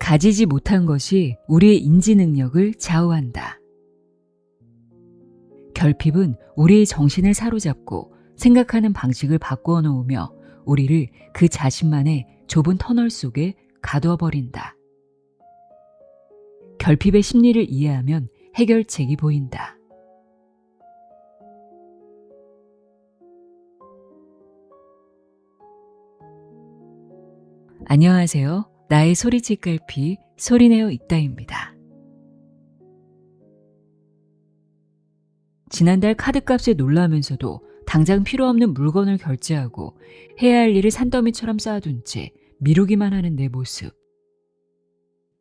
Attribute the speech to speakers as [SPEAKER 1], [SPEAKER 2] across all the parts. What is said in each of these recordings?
[SPEAKER 1] 가지지 못한 것이 우리의 인지 능력을 좌우한다. 결핍은 우리의 정신을 사로잡고 생각하는 방식을 바꾸어 놓으며 우리를 그 자신만의 좁은 터널 속에 가두어 버린다. 결핍의 심리를 이해하면 해결책이 보인다. 안녕하세요. 나의 소리집 갈피 소리내어 있다입니다. 지난달 카드값에 놀라면서도 당장 필요 없는 물건을 결제하고 해야 할 일을 산더미처럼 쌓아둔 채 미루기만 하는 내 모습.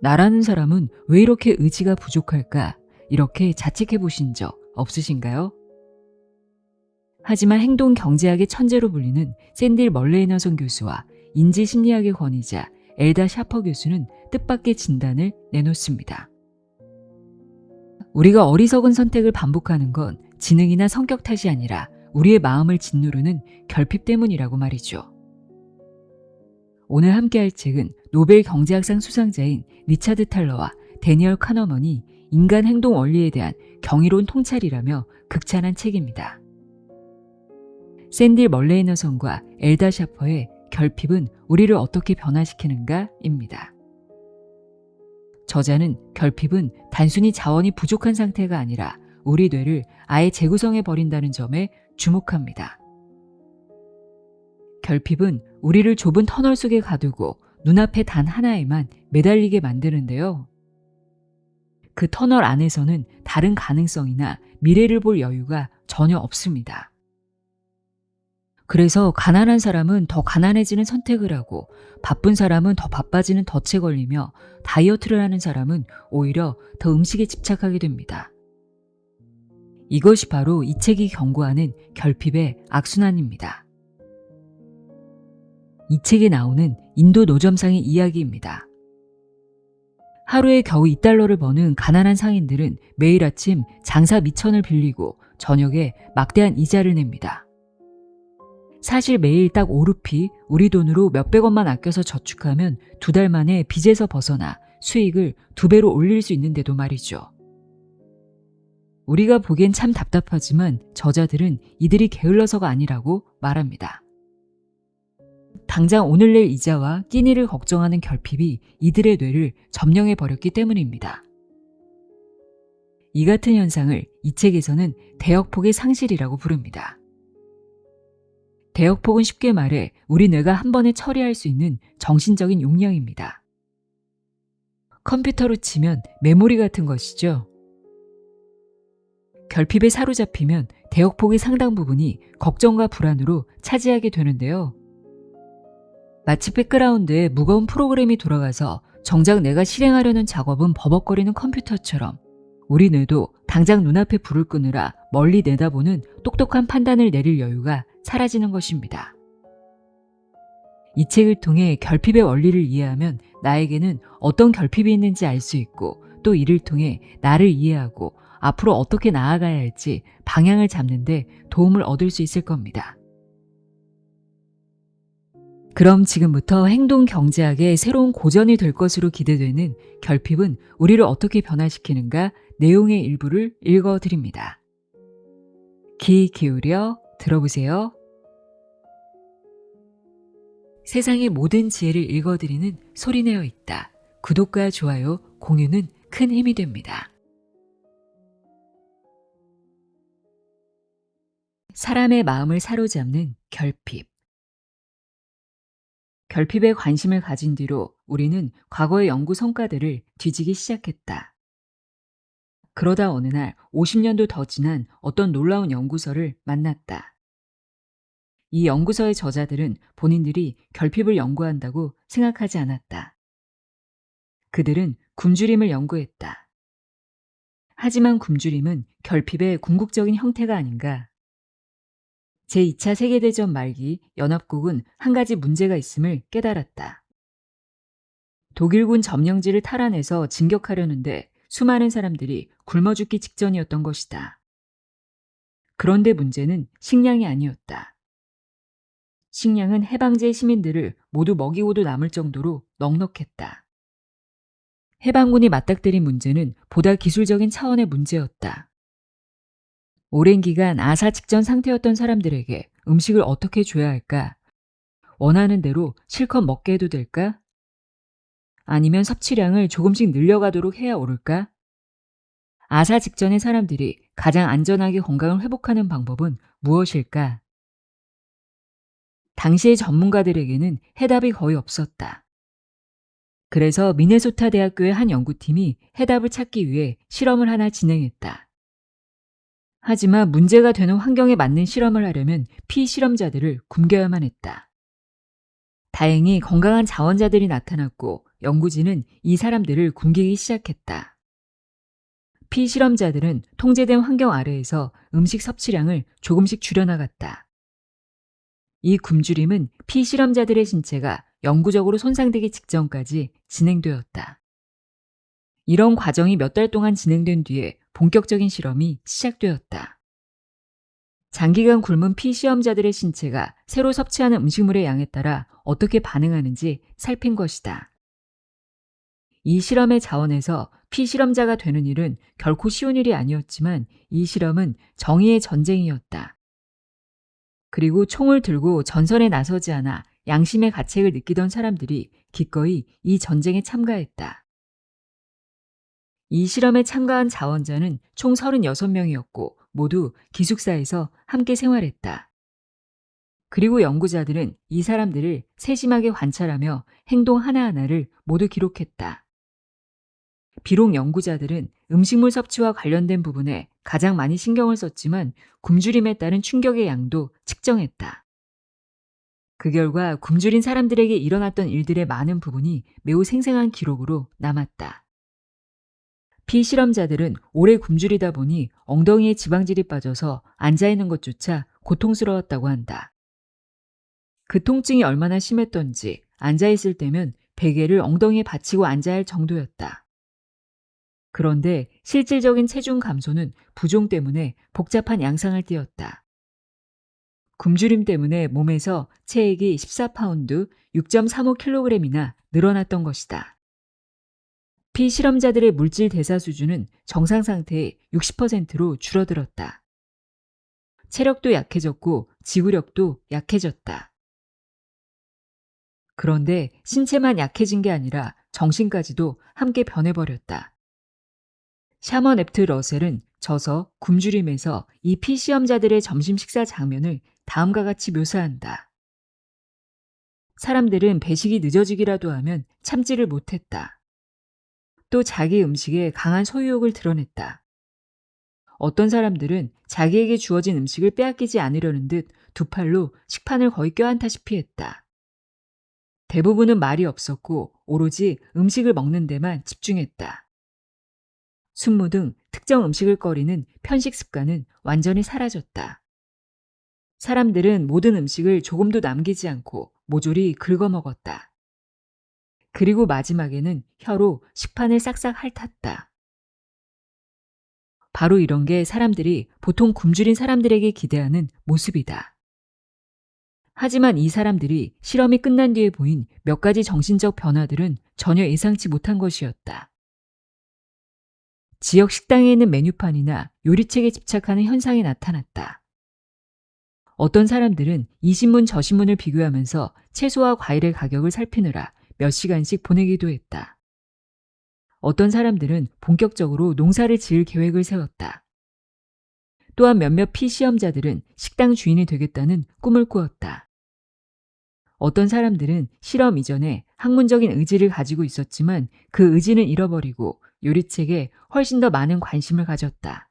[SPEAKER 1] 나라는 사람은 왜 이렇게 의지가 부족할까? 이렇게 자책해 보신 적 없으신가요? 하지만 행동 경제학의 천재로 불리는 샌딜 멀레이너선 교수와 인지심리학의 권위자 엘다 샤퍼 교수는 뜻밖의 진단을 내놓습니다. 우리가 어리석은 선택을 반복하는 건 지능이나 성격 탓이 아니라 우리의 마음을 짓누르는 결핍 때문이라고 말이죠. 오늘 함께할 책은 노벨 경제학상 수상자인 리차드 탈러와 데니얼 카너먼이 인간 행동 원리에 대한 경이로운 통찰이라며 극찬한 책입니다. 샌딜 멀레이너선과 엘다 샤퍼의 결핍은 우리를 어떻게 변화시키는가입니다. 저자는 결핍은 단순히 자원이 부족한 상태가 아니라 우리 뇌를 아예 재구성해 버린다는 점에 주목합니다. 결핍은 우리를 좁은 터널 속에 가두고 눈앞에 단 하나에만 매달리게 만드는데요. 그 터널 안에서는 다른 가능성이나 미래를 볼 여유가 전혀 없습니다. 그래서 가난한 사람은 더 가난해지는 선택을 하고 바쁜 사람은 더 바빠지는 덫에 걸리며 다이어트를 하는 사람은 오히려 더 음식에 집착하게 됩니다. 이것이 바로 이 책이 경고하는 결핍의 악순환입니다. 이 책에 나오는 인도 노점상의 이야기입니다. 하루에 겨우 $2를 버는 가난한 상인들은 매일 아침 장사 미천을 빌리고 저녁에 막대한 이자를 냅니다. 사실 매일 딱 5루피, 우리 돈으로 몇백 원만 아껴서 저축하면 2달 만에 빚에서 벗어나 수익을 2배로 올릴 수 있는데도 말이죠. 우리가 보기엔 참 답답하지만 저자들은 이들이 게을러서가 아니라고 말합니다. 당장 오늘 낼 이자와 끼니를 걱정하는 결핍이 이들의 뇌를 점령해 버렸기 때문입니다. 이 같은 현상을 이 책에서는 대역폭의 상실이라고 부릅니다. 대역폭은 쉽게 말해 우리 뇌가 한 번에 처리할 수 있는 정신적인 용량입니다. 컴퓨터로 치면 메모리 같은 것이죠. 결핍에 사로잡히면 대역폭의 상당 부분이 걱정과 불안으로 차지하게 되는데요. 마치 백그라운드에 무거운 프로그램이 돌아가서 정작 내가 실행하려는 작업은 버벅거리는 컴퓨터처럼 우리 뇌도 당장 눈앞에 불을 끄느라 멀리 내다보는 똑똑한 판단을 내릴 여유가 사라지는 것입니다. 이 책을 통해 결핍의 원리를 이해하면 나에게는 어떤 결핍이 있는지 알 수 있고 또 이를 통해 나를 이해하고 앞으로 어떻게 나아가야 할지 방향을 잡는 데 도움을 얻을 수 있을 겁니다. 그럼 지금부터 행동 경제학의 새로운 고전이 될 것으로 기대되는 결핍은 우리를 어떻게 변화시키는가 내용의 일부를 읽어드립니다. 귀 기울여 들어보세요. 세상의 모든 지혜를 읽어드리는 소리내어 있다. 구독과 좋아요, 공유는 큰 힘이 됩니다. 사람의 마음을 사로잡는 결핍. 결핍에 관심을 가진 뒤로 우리는 과거의 연구 성과들을 뒤지기 시작했다. 그러다 어느 날 50년도 더 지난 어떤 놀라운 연구서를 만났다. 이 연구서의 저자들은 본인들이 결핍을 연구한다고 생각하지 않았다. 그들은 굶주림을 연구했다. 하지만 굶주림은 결핍의 궁극적인 형태가 아닌가? 제2차 세계대전 말기 연합국은 한 가지 문제가 있음을 깨달았다. 독일군 점령지를 탈환해서 진격하려는데 수많은 사람들이 굶어 죽기 직전이었던 것이다. 그런데 문제는 식량이 아니었다. 식량은 해방지의 시민들을 모두 먹이고도 남을 정도로 넉넉했다. 해방군이 맞닥뜨린 문제는 보다 기술적인 차원의 문제였다. 오랜 기간 아사 직전 상태였던 사람들에게 음식을 어떻게 줘야 할까? 원하는 대로 실컷 먹게 해도 될까? 아니면 섭취량을 조금씩 늘려가도록 해야 오를까? 아사 직전의 사람들이 가장 안전하게 건강을 회복하는 방법은 무엇일까? 당시의 전문가들에게는 해답이 거의 없었다. 그래서 미네소타 대학교의 한 연구팀이 해답을 찾기 위해 실험을 하나 진행했다. 하지만 문제가 되는 환경에 맞는 실험을 하려면 피실험자들을 굶겨야만 했다. 다행히 건강한 자원자들이 나타났고 연구진은 이 사람들을 굶기기 시작했다. 피실험자들은 통제된 환경 아래에서 음식 섭취량을 조금씩 줄여나갔다. 이 굶주림은 피실험자들의 신체가 영구적으로 손상되기 직전까지 진행되었다. 이런 과정이 몇 달 동안 진행된 뒤에 본격적인 실험이 시작되었다. 장기간 굶은 피시험자들의 신체가 새로 섭취하는 음식물의 양에 따라 어떻게 반응하는지 살핀 것이다. 이 실험의 자원에서 피실험자가 되는 일은 결코 쉬운 일이 아니었지만 이 실험은 정의의 전쟁이었다. 그리고 총을 들고 전선에 나서지 않아 양심의 가책을 느끼던 사람들이 기꺼이 이 전쟁에 참가했다. 이 실험에 참가한 자원자는 총 36명이었고 모두 기숙사에서 함께 생활했다. 그리고 연구자들은 이 사람들을 세심하게 관찰하며 행동 하나하나를 모두 기록했다. 비록 연구자들은 음식물 섭취와 관련된 부분에 가장 많이 신경을 썼지만 굶주림에 따른 충격의 양도 측정했다. 그 결과 굶주린 사람들에게 일어났던 일들의 많은 부분이 매우 생생한 기록으로 남았다. 피실험자들은 오래 굶주리다 보니 엉덩이에 지방질이 빠져서 앉아있는 것조차 고통스러웠다고 한다. 그 통증이 얼마나 심했던지 앉아있을 때면 베개를 엉덩이에 받치고 앉아야 할 정도였다. 그런데 실질적인 체중 감소는 부종 때문에 복잡한 양상을 띠었다. 굶주림 때문에 몸에서 체액이 14파운드 6.35kg이나 늘어났던 것이다. 피실험자들의 물질 대사 수준은 정상 상태의 60%로 줄어들었다. 체력도 약해졌고 지구력도 약해졌다. 그런데 신체만 약해진 게 아니라 정신까지도 함께 변해버렸다. 샤먼 앱트 러셀은 저서 굶주림에서 이 피시험자들의 점심 식사 장면을 다음과 같이 묘사한다. 사람들은 배식이 늦어지기라도 하면 참지를 못했다. 또 자기 음식에 강한 소유욕을 드러냈다. 어떤 사람들은 자기에게 주어진 음식을 빼앗기지 않으려는 듯 두 팔로 식판을 거의 껴안다시피 했다. 대부분은 말이 없었고 오로지 음식을 먹는 데만 집중했다. 순무 등 특정 음식을 꺼리는 편식 습관은 완전히 사라졌다. 사람들은 모든 음식을 조금도 남기지 않고 모조리 긁어먹었다. 그리고 마지막에는 혀로 식판을 싹싹 핥았다. 바로 이런 게 사람들이 보통 굶주린 사람들에게 기대하는 모습이다. 하지만 이 사람들이 실험이 끝난 뒤에 보인 몇 가지 정신적 변화들은 전혀 예상치 못한 것이었다. 지역 식당에 있는 메뉴판이나 요리책에 집착하는 현상이 나타났다. 어떤 사람들은 이 신문 저 신문을 비교하면서 채소와 과일의 가격을 살피느라 몇 시간씩 보내기도 했다. 어떤 사람들은 본격적으로 농사를 지을 계획을 세웠다. 또한 몇몇 피시험자들은 식당 주인이 되겠다는 꿈을 꾸었다. 어떤 사람들은 실험 이전에 학문적인 의지를 가지고 있었지만 그 의지는 잃어버리고 요리책에 훨씬 더 많은 관심을 가졌다.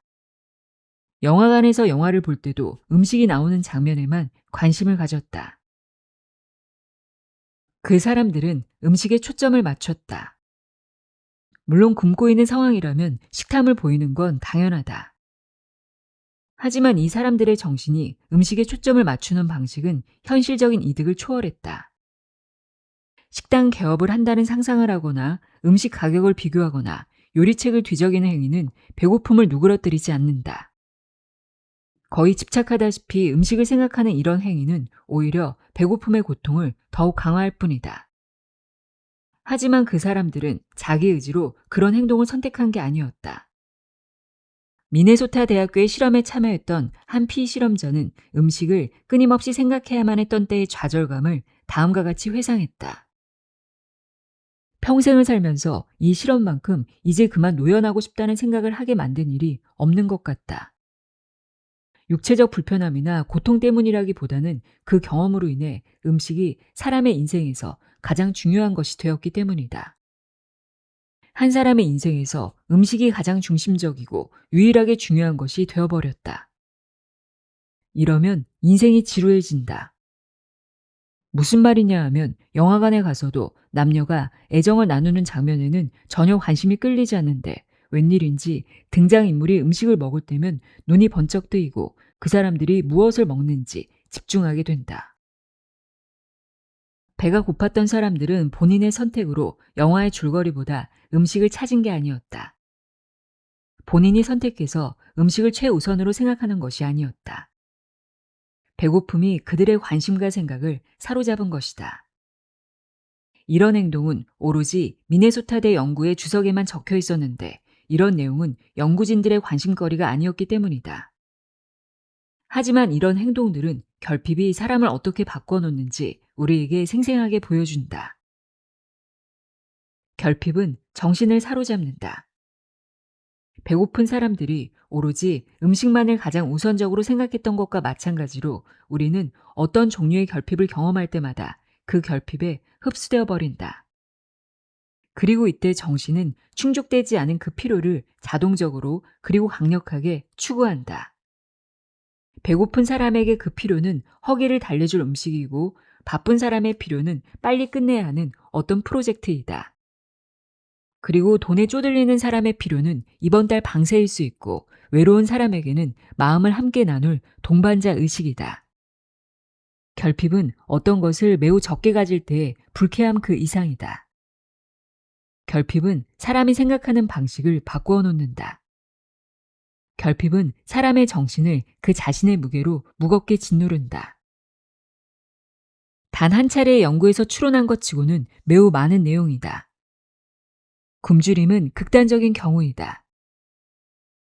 [SPEAKER 1] 영화관에서 영화를 볼 때도 음식이 나오는 장면에만 관심을 가졌다. 그 사람들은 음식에 초점을 맞췄다. 물론 굶고 있는 상황이라면 식탐을 보이는 건 당연하다. 하지만 이 사람들의 정신이 음식에 초점을 맞추는 방식은 현실적인 이득을 초월했다. 식당 개업을 한다는 상상을 하거나 음식 가격을 비교하거나 요리책을 뒤적이는 행위는 배고픔을 누그러뜨리지 않는다. 거의 집착하다시피 음식을 생각하는 이런 행위는 오히려 배고픔의 고통을 더욱 강화할 뿐이다. 하지만 그 사람들은 자기 의지로 그런 행동을 선택한 게 아니었다. 미네소타 대학교의 실험에 참여했던 한 피실험자는 음식을 끊임없이 생각해야만 했던 때의 좌절감을 다음과 같이 회상했다. 평생을 살면서 이 실험만큼 이제 그만 노연하고 싶다는 생각을 하게 만든 일이 없는 것 같다. 육체적 불편함이나 고통 때문이라기보다는 그 경험으로 인해 음식이 사람의 인생에서 가장 중요한 것이 되었기 때문이다. 한 사람의 인생에서 음식이 가장 중심적이고 유일하게 중요한 것이 되어버렸다. 이러면 인생이 지루해진다. 무슨 말이냐 하면 영화관에 가서도 남녀가 애정을 나누는 장면에는 전혀 관심이 끌리지 않는데 웬일인지 등장인물이 음식을 먹을 때면 눈이 번쩍 뜨이고 그 사람들이 무엇을 먹는지 집중하게 된다. 배가 고팠던 사람들은 본인의 선택으로 영화의 줄거리보다 음식을 찾은 게 아니었다. 본인이 선택해서 음식을 최우선으로 생각하는 것이 아니었다. 배고픔이 그들의 관심과 생각을 사로잡은 것이다. 이런 행동은 오로지 미네소타대 연구의 주석에만 적혀 있었는데 이런 내용은 연구진들의 관심거리가 아니었기 때문이다. 하지만 이런 행동들은 결핍이 사람을 어떻게 바꿔놓는지 우리에게 생생하게 보여준다. 결핍은 정신을 사로잡는다. 배고픈 사람들이 오로지 음식만을 가장 우선적으로 생각했던 것과 마찬가지로 우리는 어떤 종류의 결핍을 경험할 때마다 그 결핍에 흡수되어 버린다. 그리고 이때 정신은 충족되지 않은 그 필요를 자동적으로 그리고 강력하게 추구한다. 배고픈 사람에게 그 필요는 허기를 달래줄 음식이고 바쁜 사람의 필요는 빨리 끝내야 하는 어떤 프로젝트이다. 그리고 돈에 쪼들리는 사람의 필요는 이번 달 방세일 수 있고 외로운 사람에게는 마음을 함께 나눌 동반자 의식이다. 결핍은 어떤 것을 매우 적게 가질 때의 불쾌함 그 이상이다. 결핍은 사람이 생각하는 방식을 바꾸어 놓는다. 결핍은 사람의 정신을 그 자신의 무게로 무겁게 짓누른다. 단 한 차례의 연구에서 추론한 것 치고는 매우 많은 내용이다. 굶주림은 극단적인 경우이다.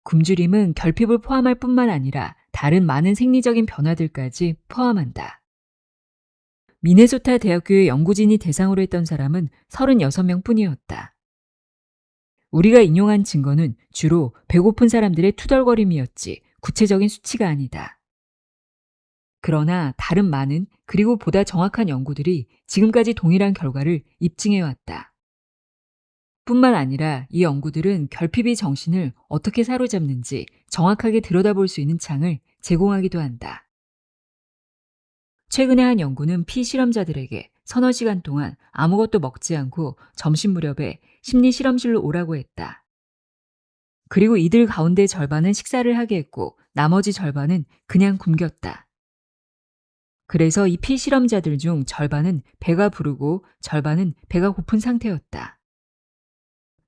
[SPEAKER 1] 굶주림은 결핍을 포함할 뿐만 아니라 다른 많은 생리적인 변화들까지 포함한다. 미네소타 대학교의 연구진이 대상으로 했던 사람은 36명 뿐이었다. 우리가 인용한 증거는 주로 배고픈 사람들의 투덜거림이었지 구체적인 수치가 아니다. 그러나 다른 많은 그리고 보다 정확한 연구들이 지금까지 동일한 결과를 입증해왔다. 뿐만 아니라 이 연구들은 결핍이 정신을 어떻게 사로잡는지 정확하게 들여다볼 수 있는 창을 제공하기도 한다. 최근에 한 연구는 피실험자들에게 서너 시간 동안 아무것도 먹지 않고 점심 무렵에 심리실험실로 오라고 했다. 그리고 이들 가운데 절반은 식사를 하게 했고 나머지 절반은 그냥 굶겼다. 그래서 이 피실험자들 중 절반은 배가 부르고 절반은 배가 고픈 상태였다.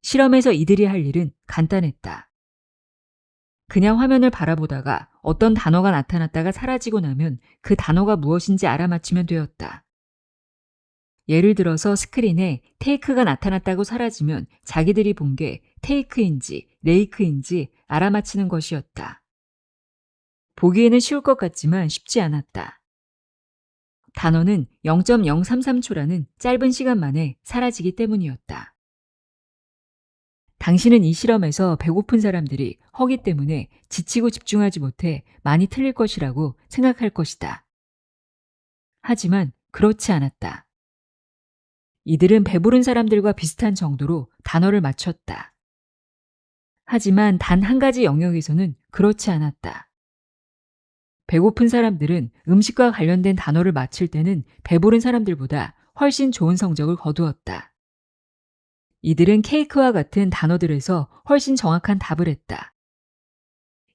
[SPEAKER 1] 실험에서 이들이 할 일은 간단했다. 그냥 화면을 바라보다가 어떤 단어가 나타났다가 사라지고 나면 그 단어가 무엇인지 알아맞히면 되었다. 예를 들어서 스크린에 테이크가 나타났다고 사라지면 자기들이 본 게 테이크인지 레이크인지 알아맞히는 것이었다. 보기에는 쉬울 것 같지만 쉽지 않았다. 단어는 0.033초라는 짧은 시간 만에 사라지기 때문이었다. 당신은 이 실험에서 배고픈 사람들이 허기 때문에 지치고 집중하지 못해 많이 틀릴 것이라고 생각할 것이다. 하지만 그렇지 않았다. 이들은 배부른 사람들과 비슷한 정도로 단어를 맞췄다. 하지만 단 한 가지 영역에서는 그렇지 않았다. 배고픈 사람들은 음식과 관련된 단어를 맞힐 때는 배부른 사람들보다 훨씬 좋은 성적을 거두었다. 이들은 케이크와 같은 단어들에서 훨씬 정확한 답을 했다.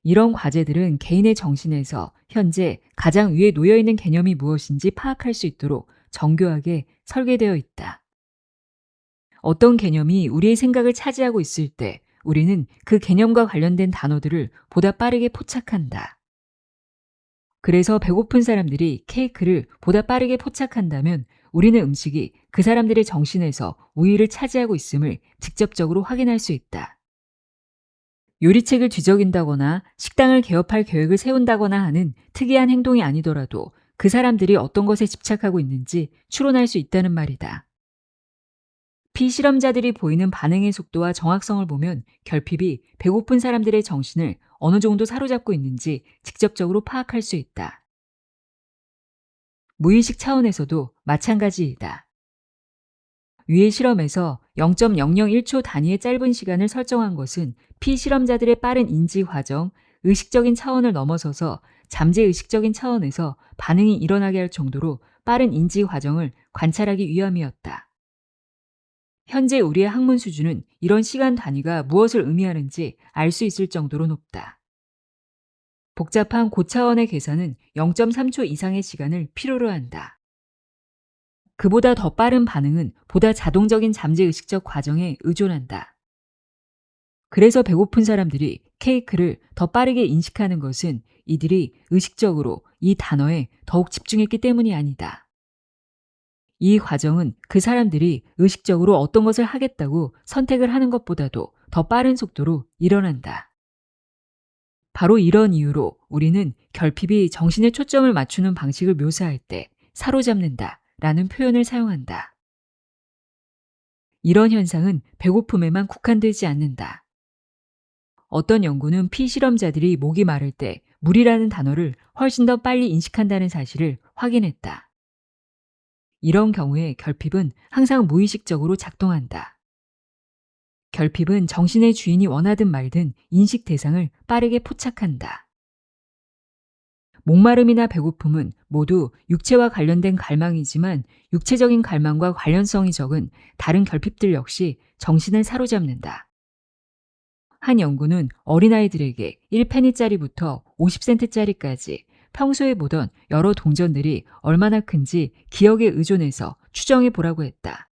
[SPEAKER 1] 이런 과제들은 개인의 정신에서 현재 가장 위에 놓여있는 개념이 무엇인지 파악할 수 있도록 정교하게 설계되어 있다. 어떤 개념이 우리의 생각을 차지하고 있을 때 우리는 그 개념과 관련된 단어들을 보다 빠르게 포착한다. 그래서 배고픈 사람들이 케이크를 보다 빠르게 포착한다면 우리는 음식이 그 사람들의 정신에서 우위를 차지하고 있음을 직접적으로 확인할 수 있다. 요리책을 뒤적인다거나 식당을 개업할 계획을 세운다거나 하는 특이한 행동이 아니더라도 그 사람들이 어떤 것에 집착하고 있는지 추론할 수 있다는 말이다. 피실험자들이 보이는 반응의 속도와 정확성을 보면 결핍이 배고픈 사람들의 정신을 어느 정도 사로잡고 있는지 직접적으로 파악할 수 있다. 무의식 차원에서도 마찬가지이다. 위의 실험에서 0.001초 단위의 짧은 시간을 설정한 것은 피실험자들의 빠른 인지 과정, 의식적인 차원을 넘어서서 잠재의식적인 차원에서 반응이 일어나게 할 정도로 빠른 인지 과정을 관찰하기 위함이었다. 현재 우리의 학문 수준은 이런 시간 단위가 무엇을 의미하는지 알 수 있을 정도로 높다. 복잡한 고차원의 계산은 0.3초 이상의 시간을 필요로 한다. 그보다 더 빠른 반응은 보다 자동적인 잠재의식적 과정에 의존한다. 그래서 배고픈 사람들이 케이크를 더 빠르게 인식하는 것은 이들이 의식적으로 이 단어에 더욱 집중했기 때문이 아니다. 이 과정은 그 사람들이 의식적으로 어떤 것을 하겠다고 선택을 하는 것보다도 더 빠른 속도로 일어난다. 바로 이런 이유로 우리는 결핍이 정신의 초점을 맞추는 방식을 묘사할 때 사로잡는다 라는 표현을 사용한다. 이런 현상은 배고픔에만 국한되지 않는다. 어떤 연구는 피실험자들이 목이 마를 때 물이라는 단어를 훨씬 더 빨리 인식한다는 사실을 확인했다. 이런 경우에 결핍은 항상 무의식적으로 작동한다. 결핍은 정신의 주인이 원하든 말든 인식 대상을 빠르게 포착한다. 목마름이나 배고픔은 모두 육체와 관련된 갈망이지만 육체적인 갈망과 관련성이 적은 다른 결핍들 역시 정신을 사로잡는다. 한 연구는 어린아이들에게 1페니짜리부터 50센트짜리까지 평소에 보던 여러 동전들이 얼마나 큰지 기억에 의존해서 추정해 보라고 했다.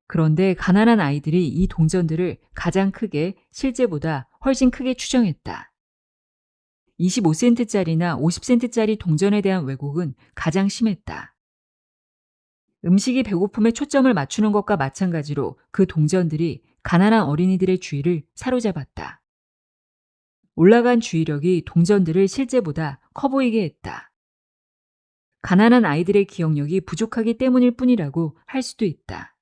[SPEAKER 1] 그런데 가난한 아이들이 이 동전들을 가장 크게 실제보다 훨씬 크게 추정했다. 25센트짜리나 50센트짜리 동전에 대한 왜곡은 가장 심했다. 음식이 배고픔에 초점을 맞추는 것과 마찬가지로 그 동전들이 가난한 어린이들의 주의를 사로잡았다. 올라간 주의력이 동전들을 실제보다 커 보이게 했다. 가난한 아이들의 기억력이 부족하기 때문일 뿐이라고 할 수도 있다.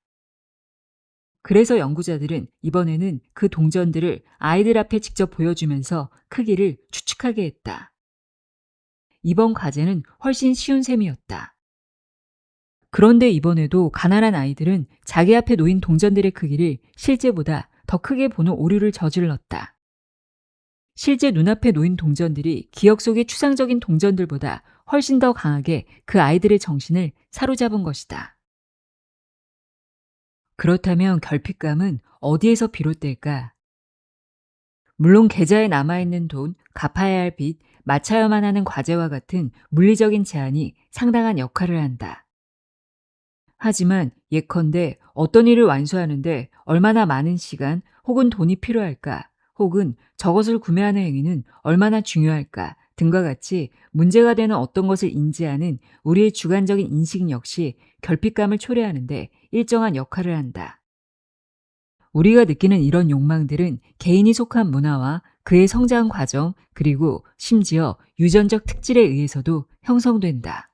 [SPEAKER 1] 그래서 연구자들은 이번에는 그 동전들을 아이들 앞에 직접 보여주면서 크기를 추측하게 했다. 이번 과제는 훨씬 쉬운 셈이었다. 그런데 이번에도 가난한 아이들은 자기 앞에 놓인 동전들의 크기를 실제보다 더 크게 보는 오류를 저질렀다. 실제 눈앞에 놓인 동전들이 기억 속의 추상적인 동전들보다 훨씬 더 강하게 그 아이들의 정신을 사로잡은 것이다. 그렇다면 결핍감은 어디에서 비롯될까? 물론 계좌에 남아있는 돈, 갚아야 할 빚, 마쳐야만 하는 과제와 같은 물리적인 제한이 상당한 역할을 한다. 하지만 예컨대 어떤 일을 완수하는데 얼마나 많은 시간 혹은 돈이 필요할까, 혹은 저것을 구매하는 행위는 얼마나 중요할까 등과 같이 문제가 되는 어떤 것을 인지하는 우리의 주관적인 인식 역시 결핍감을 초래하는데 일정한 역할을 한다. 우리가 느끼는 이런 욕망들은 개인이 속한 문화와 그의 성장 과정, 그리고 심지어 유전적 특질에 의해서도 형성된다.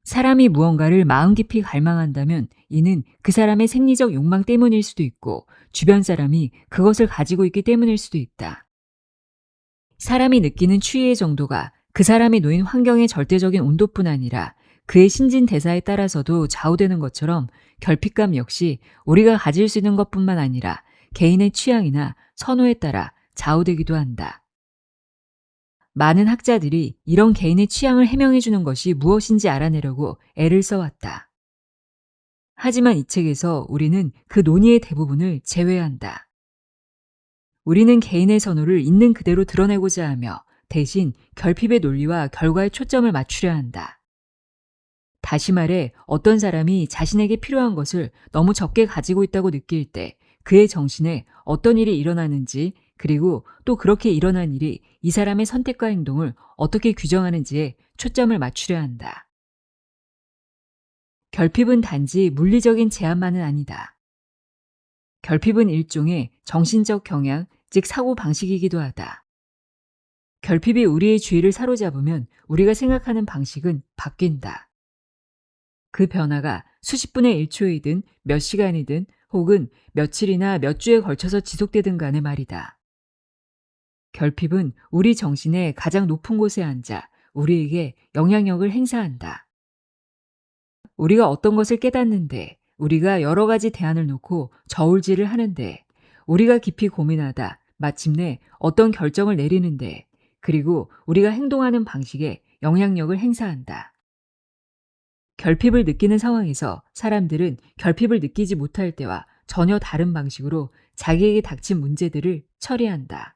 [SPEAKER 1] 사람이 무언가를 마음 깊이 갈망한다면 이는 그 사람의 생리적 욕망 때문일 수도 있고 주변 사람이 그것을 가지고 있기 때문일 수도 있다. 사람이 느끼는 추위의 정도가 그 사람이 놓인 환경의 절대적인 온도뿐 아니라 그의 신진대사에 따라서도 좌우되는 것처럼 결핍감 역시 우리가 가질 수 있는 것뿐만 아니라 개인의 취향이나 선호에 따라 좌우되기도 한다. 많은 학자들이 이런 개인의 취향을 해명해 주는 것이 무엇인지 알아내려고 애를 써왔다. 하지만 이 책에서 우리는 그 논의의 대부분을 제외한다. 우리는 개인의 선호를 있는 그대로 드러내고자 하며 대신 결핍의 논리와 결과에 초점을 맞추려 한다. 다시 말해 어떤 사람이 자신에게 필요한 것을 너무 적게 가지고 있다고 느낄 때 그의 정신에 어떤 일이 일어나는지, 그리고 또 그렇게 일어난 일이 이 사람의 선택과 행동을 어떻게 규정하는지에 초점을 맞추려 한다. 결핍은 단지 물리적인 제한만은 아니다. 결핍은 일종의 정신적 경향, 즉 사고 방식이기도 하다. 결핍이 우리의 주의를 사로잡으면 우리가 생각하는 방식은 바뀐다. 그 변화가 수십 분의 1초이든 몇 시간이든 혹은 며칠이나 몇 주에 걸쳐서 지속되든 간에 말이다. 결핍은 우리 정신의 가장 높은 곳에 앉아 우리에게 영향력을 행사한다. 우리가 어떤 것을 깨닫는데, 우리가 여러 가지 대안을 놓고 저울질을 하는데, 우리가 깊이 고민하다 마침내 어떤 결정을 내리는데, 그리고 우리가 행동하는 방식에 영향력을 행사한다. 결핍을 느끼는 상황에서 사람들은 결핍을 느끼지 못할 때와 전혀 다른 방식으로 자기에게 닥친 문제들을 처리한다.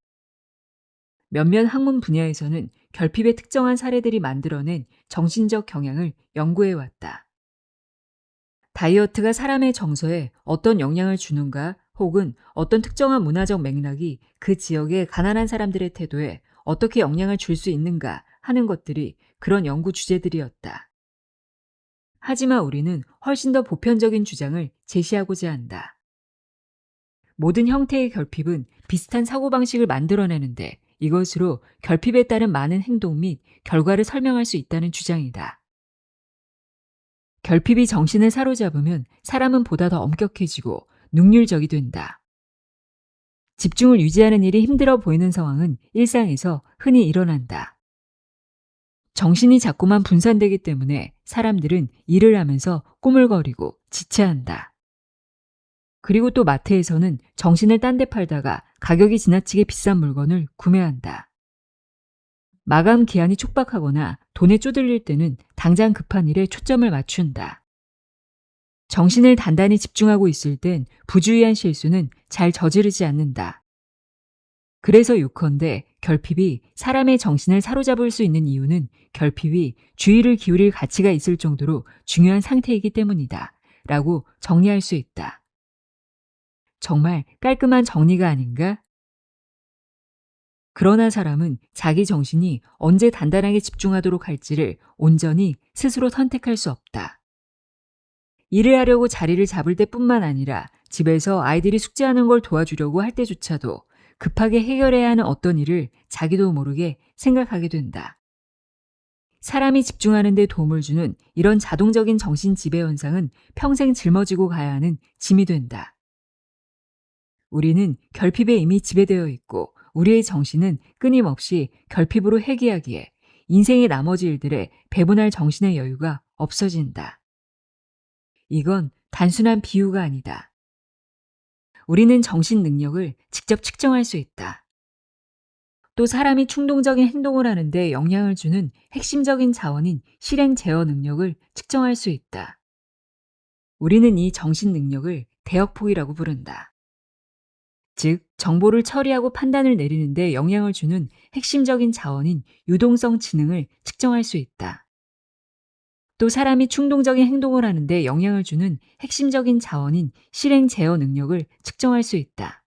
[SPEAKER 1] 몇몇 학문 분야에서는 결핍의 특정한 사례들이 만들어낸 정신적 경향을 연구해왔다. 다이어트가 사람의 정서에 어떤 영향을 주는가, 혹은 어떤 특정한 문화적 맥락이 그 지역의 가난한 사람들의 태도에 어떻게 영향을 줄 수 있는가 하는 것들이 그런 연구 주제들이었다. 하지만 우리는 훨씬 더 보편적인 주장을 제시하고자 한다. 모든 형태의 결핍은 비슷한 사고방식을 만들어내는데, 이것으로 결핍에 따른 많은 행동 및 결과를 설명할 수 있다는 주장이다. 결핍이 정신을 사로잡으면 사람은 보다 더 엄격해지고 능률적이 된다. 집중을 유지하는 일이 힘들어 보이는 상황은 일상에서 흔히 일어난다. 정신이 자꾸만 분산되기 때문에 사람들은 일을 하면서 꾸물거리고 지체한다. 그리고 또 마트에서는 정신을 딴 데 팔다가 가격이 지나치게 비싼 물건을 구매한다. 마감 기한이 촉박하거나 돈에 쪼들릴 때는 당장 급한 일에 초점을 맞춘다. 정신을 단단히 집중하고 있을 땐 부주의한 실수는 잘 저지르지 않는다. 그래서 요컨대 결핍이 사람의 정신을 사로잡을 수 있는 이유는 결핍이 주의를 기울일 가치가 있을 정도로 중요한 상태이기 때문이다. 라고 정리할 수 있다. 정말 깔끔한 정리가 아닌가? 그러나 사람은 자기 정신이 언제 단단하게 집중하도록 할지를 온전히 스스로 선택할 수 없다. 일을 하려고 자리를 잡을 때뿐만 아니라 집에서 아이들이 숙제하는 걸 도와주려고 할 때조차도 급하게 해결해야 하는 어떤 일을 자기도 모르게 생각하게 된다. 사람이 집중하는 데 도움을 주는 이런 자동적인 정신 지배 현상은 평생 짊어지고 가야 하는 짐이 된다. 우리는 결핍에 이미 지배되어 있고 우리의 정신은 끊임없이 결핍으로 회귀하기에 인생의 나머지 일들에 배분할 정신의 여유가 없어진다. 이건 단순한 비유가 아니다. 우리는 정신 능력을 직접 측정할 수 있다. 또 사람이 충동적인 행동을 하는데 영향을 주는 핵심적인 자원인 실행 제어 능력을 측정할 수 있다. 우리는 이 정신 능력을 대역폭이라고 부른다. 즉, 정보를 처리하고 판단을 내리는데 영향을 주는 핵심적인 자원인 유동성 지능을 측정할 수 있다. 또 사람이 충동적인 행동을 하는데 영향을 주는 핵심적인 자원인 실행 제어 능력을 측정할 수 있다.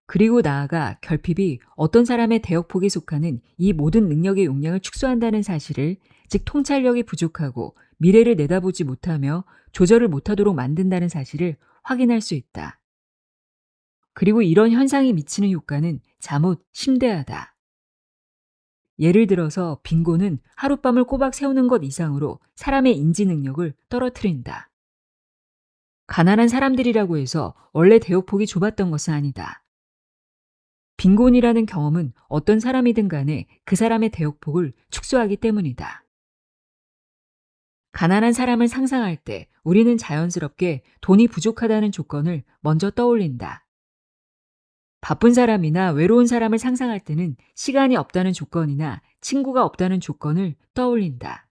[SPEAKER 1] 그리고 나아가 결핍이 어떤 사람의 대역폭에 속하는 이 모든 능력의 용량을 축소한다는 사실을, 즉 통찰력이 부족하고 미래를 내다보지 못하며 조절을 못하도록 만든다는 사실을 확인할 수 있다. 그리고 이런 현상이 미치는 효과는 잠옷 심대하다. 예를 들어서 빙고는 하룻밤을 꼬박 세우는 것 이상으로 사람의 인지 능력을 떨어뜨린다. 가난한 사람들이라고 해서 원래 대역폭이 좁았던 것은 아니다. 빈곤이라는 경험은 어떤 사람이든 간에 그 사람의 대역폭을 축소하기 때문이다. 가난한 사람을 상상할 때 우리는 자연스럽게 돈이 부족하다는 조건을 먼저 떠올린다. 바쁜 사람이나 외로운 사람을 상상할 때는 시간이 없다는 조건이나 친구가 없다는 조건을 떠올린다.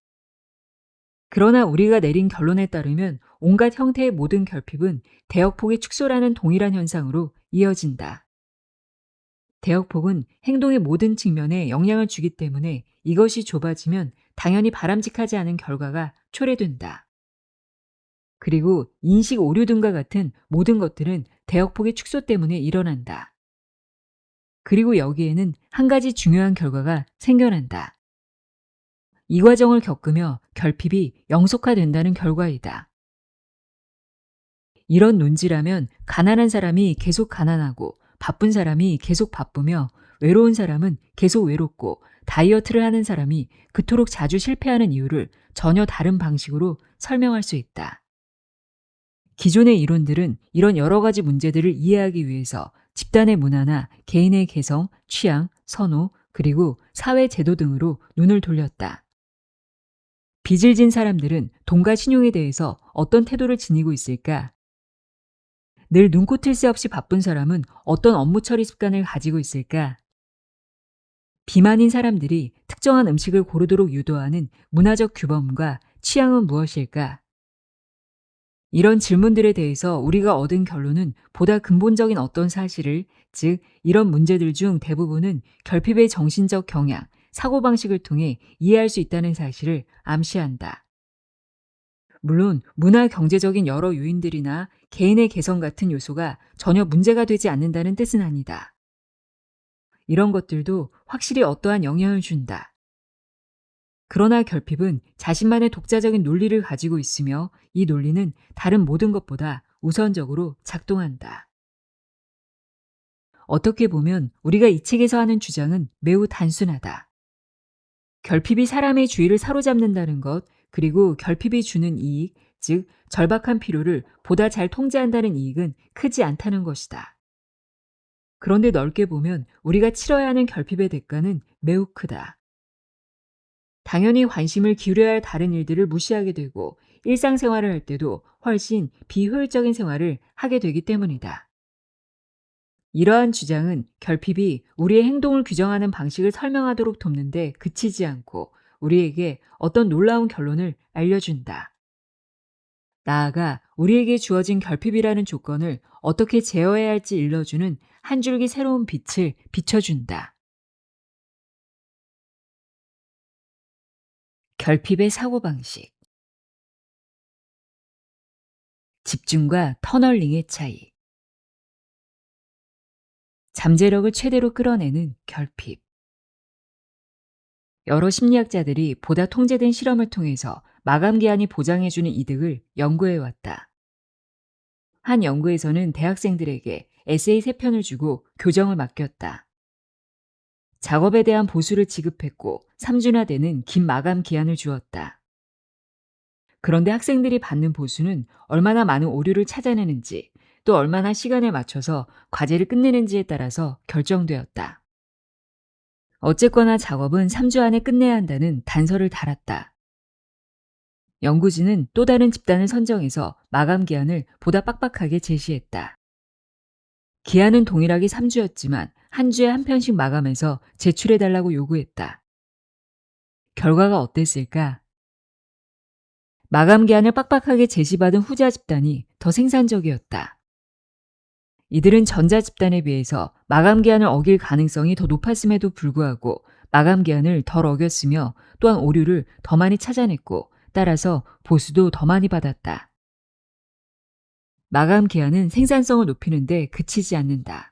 [SPEAKER 1] 그러나 우리가 내린 결론에 따르면 온갖 형태의 모든 결핍은 대역폭의 축소라는 동일한 현상으로 이어진다. 대역폭은 행동의 모든 측면에 영향을 주기 때문에 이것이 좁아지면 당연히 바람직하지 않은 결과가 초래된다. 그리고 인식 오류 등과 같은 모든 것들은 대역폭의 축소 때문에 일어난다. 그리고 여기에는 한 가지 중요한 결과가 생겨난다. 이 과정을 겪으며 결핍이 영속화된다는 결과이다. 이런 논지라면 가난한 사람이 계속 가난하고 바쁜 사람이 계속 바쁘며 외로운 사람은 계속 외롭고 다이어트를 하는 사람이 그토록 자주 실패하는 이유를 전혀 다른 방식으로 설명할 수 있다. 기존의 이론들은 이런 여러 가지 문제들을 이해하기 위해서 집단의 문화나 개인의 개성, 취향, 선호, 그리고 사회 제도 등으로 눈을 돌렸다. 빚을 진 사람들은 돈과 신용에 대해서 어떤 태도를 지니고 있을까? 늘 눈코 뜰 새 없이 바쁜 사람은 어떤 업무 처리 습관을 가지고 있을까? 비만인 사람들이 특정한 음식을 고르도록 유도하는 문화적 규범과 취향은 무엇일까? 이런 질문들에 대해서 우리가 얻은 결론은 보다 근본적인 어떤 사실을, 즉, 이런 문제들 중 대부분은 결핍의 정신적 경향, 사고방식을 통해 이해할 수 있다는 사실을 암시한다. 물론, 문화 경제적인 여러 요인들이나 개인의 개성 같은 요소가 전혀 문제가 되지 않는다는 뜻은 아니다. 이런 것들도 확실히 어떠한 영향을 준다. 그러나 결핍은 자신만의 독자적인 논리를 가지고 있으며 이 논리는 다른 모든 것보다 우선적으로 작동한다. 어떻게 보면 우리가 이 책에서 하는 주장은 매우 단순하다. 결핍이 사람의 주의를 사로잡는다는 것, 그리고 결핍이 주는 이익, 즉 절박한 필요를 보다 잘 통제한다는 이익은 크지 않다는 것이다. 그런데 넓게 보면 우리가 치러야 하는 결핍의 대가는 매우 크다. 당연히 관심을 기울여야 할 다른 일들을 무시하게 되고 일상생활을 할 때도 훨씬 비효율적인 생활을 하게 되기 때문이다. 이러한 주장은 결핍이 우리의 행동을 규정하는 방식을 설명하도록 돕는데 그치지 않고 우리에게 어떤 놀라운 결론을 알려준다. 나아가 우리에게 주어진 결핍이라는 조건을 어떻게 제어해야 할지 일러주는 한 줄기 새로운 빛을 비춰준다. 결핍의 사고방식. 집중과 터널링의 차이. 잠재력을 최대로 끌어내는 결핍. 여러 심리학자들이 보다 통제된 실험을 통해서 마감 기한이 보장해주는 이득을 연구해왔다. 한 연구에서는 대학생들에게 에세이 3편을 주고 교정을 맡겼다. 작업에 대한 보수를 지급했고 3주나 되는 긴 마감 기한을 주었다. 그런데 학생들이 받는 보수는 얼마나 많은 오류를 찾아내는지 또 얼마나 시간에 맞춰서 과제를 끝내는지에 따라서 결정되었다. 어쨌거나 작업은 3주 안에 끝내야 한다는 단서를 달았다. 연구진은 또 다른 집단을 선정해서 마감 기한을 보다 빡빡하게 제시했다. 기한은 동일하게 3주였지만 한 주에 한 편씩 마감해서 제출해달라고 요구했다. 결과가 어땠을까? 마감 기한을 빡빡하게 제시받은 후자 집단이 더 생산적이었다. 이들은 전자 집단에 비해서 마감 기한을 어길 가능성이 더 높았음에도 불구하고 마감 기한을 덜 어겼으며 또한 오류를 더 많이 찾아냈고 따라서 보수도 더 많이 받았다. 마감 기한은 생산성을 높이는데 그치지 않는다.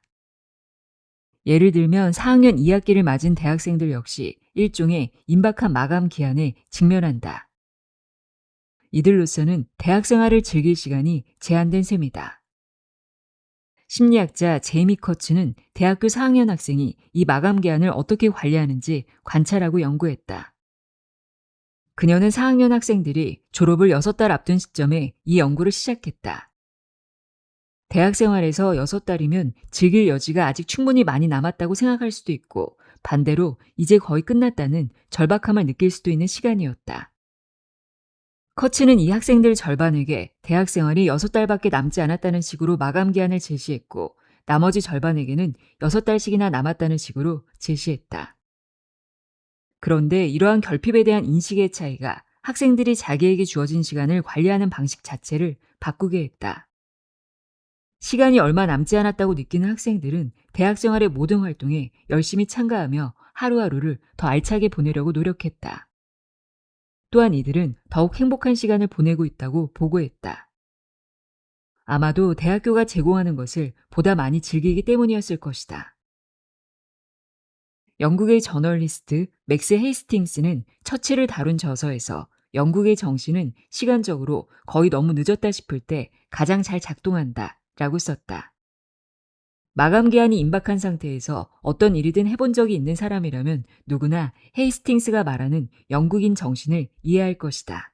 [SPEAKER 1] 예를 들면 4학년 2학기를 맞은 대학생들 역시 일종의 임박한 마감 기한에 직면한다. 이들로서는 대학 생활을 즐길 시간이 제한된 셈이다. 심리학자 제이미 커츠는 대학교 4학년 학생이 이 마감 기한을 어떻게 관리하는지 관찰하고 연구했다. 그녀는 4학년 학생들이 졸업을 6달 앞둔 시점에 이 연구를 시작했다. 대학 생활에서 6달이면 즐길 여지가 아직 충분히 많이 남았다고 생각할 수도 있고 반대로 이제 거의 끝났다는 절박함을 느낄 수도 있는 시간이었다. 커츠는 이 학생들 절반에게 대학 생활이 6달밖에 남지 않았다는 식으로 마감 기한을 제시했고 나머지 절반에게는 6달씩이나 남았다는 식으로 제시했다. 그런데 이러한 결핍에 대한 인식의 차이가 학생들이 자기에게 주어진 시간을 관리하는 방식 자체를 바꾸게 했다. 시간이 얼마 남지 않았다고 느끼는 학생들은 대학 생활의 모든 활동에 열심히 참가하며 하루하루를 더 알차게 보내려고 노력했다. 또한 이들은 더욱 행복한 시간을 보내고 있다고 보고했다. 아마도 대학교가 제공하는 것을 보다 많이 즐기기 때문이었을 것이다. 영국의 저널리스트 맥스 헤이스팅스는 처치를 다룬 저서에서 영국의 정신은 시간적으로 거의 너무 늦었다 싶을 때 가장 잘 작동한다 라고 썼다. 마감 기한이 임박한 상태에서 어떤 일이든 해본 적이 있는 사람이라면 누구나 헤이스팅스가 말하는 영국인 정신을 이해할 것이다.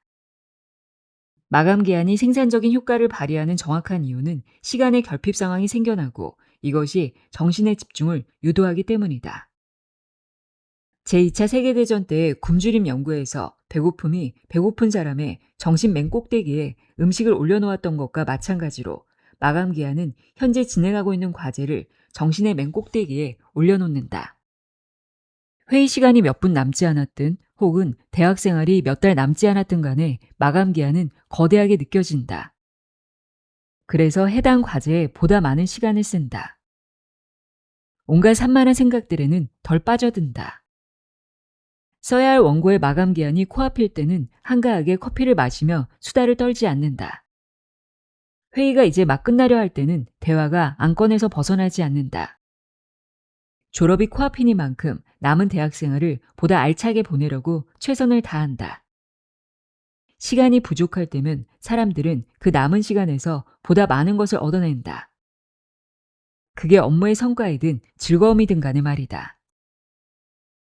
[SPEAKER 1] 마감 기한이 생산적인 효과를 발휘하는 정확한 이유는 시간의 결핍 상황이 생겨나고 이것이 정신의 집중을 유도하기 때문이다. 제2차 세계대전 때 굶주림 연구에서 배고픔이 배고픈 사람의 정신 맨 꼭대기에 음식을 올려놓았던 것과 마찬가지로 마감 기한은 현재 진행하고 있는 과제를 정신의 맨 꼭대기에 올려놓는다. 회의 시간이 몇 분 남지 않았든 혹은 대학 생활이 몇 달 남지 않았든 간에 마감 기한은 거대하게 느껴진다. 그래서 해당 과제에 보다 많은 시간을 쓴다. 온갖 산만한 생각들에는 덜 빠져든다. 써야 할 원고의 마감 기한이 코앞일 때는 한가하게 커피를 마시며 수다를 떨지 않는다. 회의가 이제 막 끝나려 할 때는 대화가 안건에서 벗어나지 않는다. 졸업이 코앞이니만큼 남은 대학 생활을 보다 알차게 보내려고 최선을 다한다. 시간이 부족할 때면 사람들은 그 남은 시간에서 보다 많은 것을 얻어낸다. 그게 업무의 성과이든 즐거움이든 간에 말이다.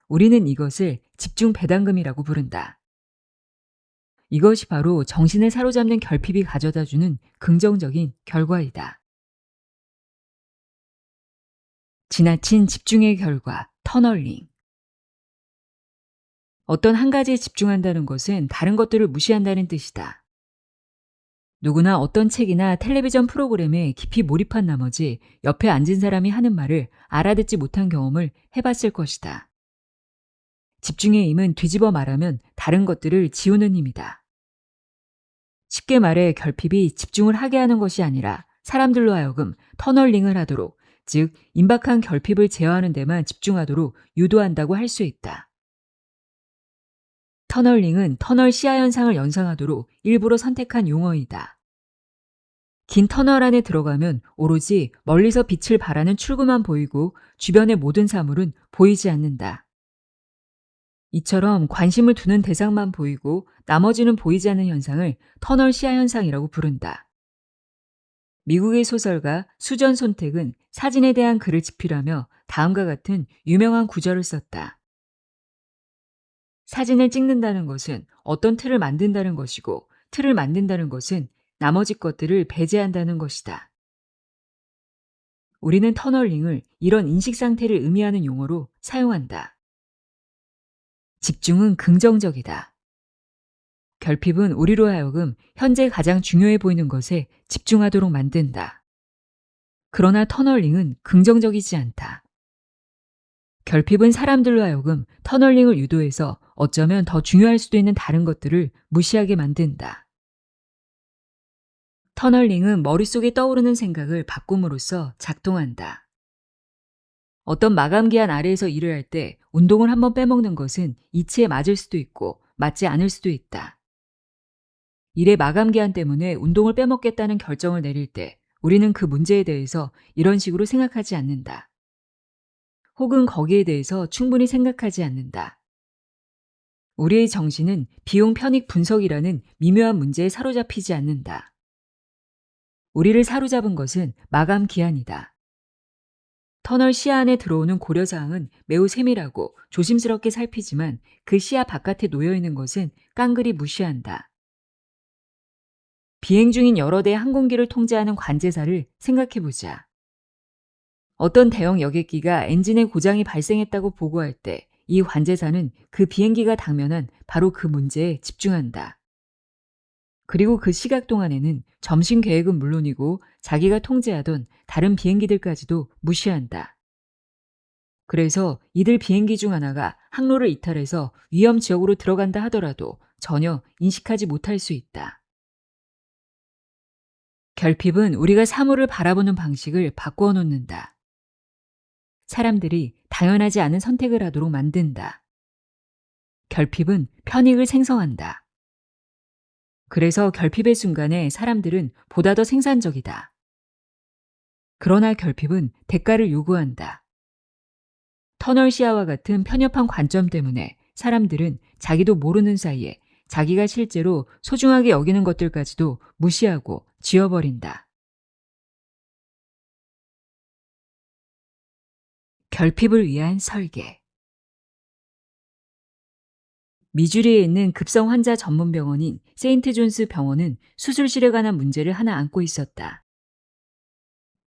[SPEAKER 1] 우리는 이것을 집중 배당금이라고 부른다. 이것이 바로 정신을 사로잡는 결핍이 가져다주는 긍정적인 결과이다. 지나친 집중의 결과, 터널링. 어떤 한 가지에 집중한다는 것은 다른 것들을 무시한다는 뜻이다. 누구나 어떤 책이나 텔레비전 프로그램에 깊이 몰입한 나머지 옆에 앉은 사람이 하는 말을 알아듣지 못한 경험을 해봤을 것이다. 집중의 힘은 뒤집어 말하면 다른 것들을 지우는 힘이다. 쉽게 말해 결핍이 집중을 하게 하는 것이 아니라 사람들로 하여금 터널링을 하도록, 즉 임박한 결핍을 제어하는 데만 집중하도록 유도한다고 할 수 있다. 터널링은 터널 시야 현상을 연상하도록 일부러 선택한 용어이다. 긴 터널 안에 들어가면 오로지 멀리서 빛을 발하는 출구만 보이고 주변의 모든 사물은 보이지 않는다. 이처럼 관심을 두는 대상만 보이고 나머지는 보이지 않는 현상을 터널 시야 현상이라고 부른다. 미국의 소설가 수전 손택은 사진에 대한 글을 집필하며 다음과 같은 유명한 구절을 썼다. 사진을 찍는다는 것은 어떤 틀을 만든다는 것이고 틀을 만든다는 것은 나머지 것들을 배제한다는 것이다. 우리는 터널링을 이런 인식 상태를 의미하는 용어로 사용한다. 집중은 긍정적이다. 결핍은 우리로 하여금 현재 가장 중요해 보이는 것에 집중하도록 만든다. 그러나 터널링은 긍정적이지 않다. 결핍은 사람들로 하여금 터널링을 유도해서 어쩌면 더 중요할 수도 있는 다른 것들을 무시하게 만든다. 터널링은 머릿속에 떠오르는 생각을 바꿈으로써 작동한다. 어떤 마감 기한 아래에서 일을 할 때 운동을 한번 빼먹는 것은 이치에 맞을 수도 있고 맞지 않을 수도 있다. 일의 마감 기한 때문에 운동을 빼먹겠다는 결정을 내릴 때 우리는 그 문제에 대해서 이런 식으로 생각하지 않는다. 혹은 거기에 대해서 충분히 생각하지 않는다. 우리의 정신은 비용 편익 분석이라는 미묘한 문제에 사로잡히지 않는다. 우리를 사로잡은 것은 마감 기한이다. 터널 시야 안에 들어오는 고려사항은 매우 세밀하고 조심스럽게 살피지만 그 시야 바깥에 놓여있는 것은 깡그리 무시한다. 비행 중인 여러 대의 항공기를 통제하는 관제사를 생각해보자. 어떤 대형 여객기가 엔진에 고장이 발생했다고 보고할 때 이 관제사는 그 비행기가 당면한 바로 그 문제에 집중한다. 그리고 그 시각 동안에는 점심 계획은 물론이고 자기가 통제하던 다른 비행기들까지도 무시한다. 그래서 이들 비행기 중 하나가 항로를 이탈해서 위험 지역으로 들어간다 하더라도 전혀 인식하지 못할 수 있다. 결핍은 우리가 사물을 바라보는 방식을 바꾸어 놓는다. 사람들이 당연하지 않은 선택을 하도록 만든다. 결핍은 편익을 생성한다. 그래서 결핍의 순간에 사람들은 보다 더 생산적이다. 그러나 결핍은 대가를 요구한다. 터널 시야와 같은 편협한 관점 때문에 사람들은 자기도 모르는 사이에 자기가 실제로 소중하게 여기는 것들까지도 무시하고 지워버린다. 결핍을 위한 설계. 미주리에 있는 급성 환자 전문 병원인 세인트 존스 병원은 수술실에 관한 문제를 하나 안고 있었다.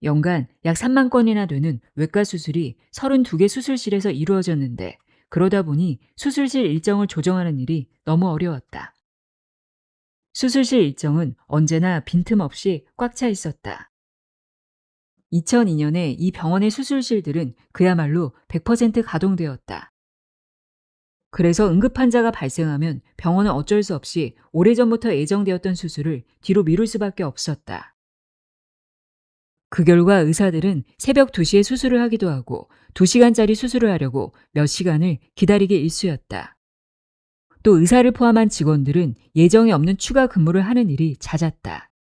[SPEAKER 1] 연간 약 3만 건이나 되는 외과 수술이 32개 수술실에서 이루어졌는데 그러다 보니 수술실 일정을 조정하는 일이 너무 어려웠다. 수술실 일정은 언제나 빈틈없이 꽉 차 있었다. 2002년에 이 병원의 수술실들은 그야말로 100% 가동되었다. 그래서 응급 환자가 발생하면 병원은 어쩔 수 없이 오래전부터 예정되었던 수술을 뒤로 미룰 수밖에 없었다. 그 결과 의사들은 새벽 2시에 수술을 하기도 하고 2시간짜리 수술을 하려고 몇 시간을 기다리게 일쑤였다. 또 의사를 포함한 직원들은 예정에 없는 추가 근무를 하는 일이 잦았다.